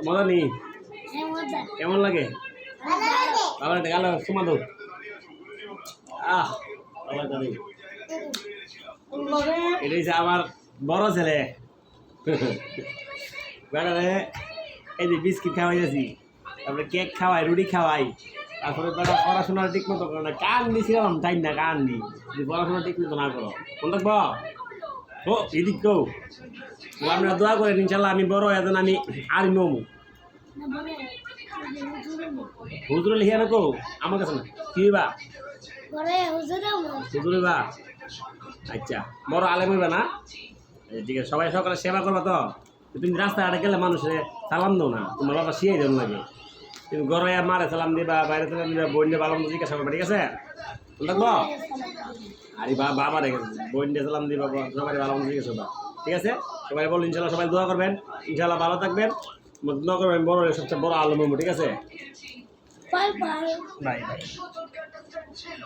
মজা নেই কেমন লাগে ভালো লাগে গেল সুমা দো এটা হচ্ছে আমার বড় ছেলে বেড়ারে এই যে বিস্কিট খাওয়াই যাচ্ছি তারপরে কেক খাওয়াই রুটি খাওয়াই তারপরে বেড়া পড়াশোনা ঠিক মতো করো না কান দিয়েছিলাম তাই না কান দি যদি পড়াশোনা ঠিক মতো না করো কোন থাকবো ও এদিক কেউ আপনারা দোয়া করেন ইনশাল্লাহ আমি বড় এখন আমি আর নমু হুজুর লিখে রাখো আমার কাছে না কি বা হুজুর বা আচ্ছা বড় আলেম হইবা না ঠিক আছে সবাই সকালে সেবা করবা তো তুমি রাস্তাঘাটে গেলে মানুষের সালাম দাও না তোমার বাবা শিয়ে দেন লাগে তুমি ঘরে মারে সালাম দিবা বাইরে সালাম দিবা বোন দিয়ে ভালো জিজ্ঞাসা করবা ঠিক আছে থাকবো আরে বাবা রেখে বোন দিয়ে সালাম দিবা সবাই ভালো জিজ্ঞাসা করবা ঠিক আছে সবাই বল ইনশাল্লাহ সবাই দোয়া করবেন ইনশাল্লাহ ভালো থাকবেন দোয়া করবেন বড় সবচেয়ে বড় আলম ঠিক আছে বাই বাই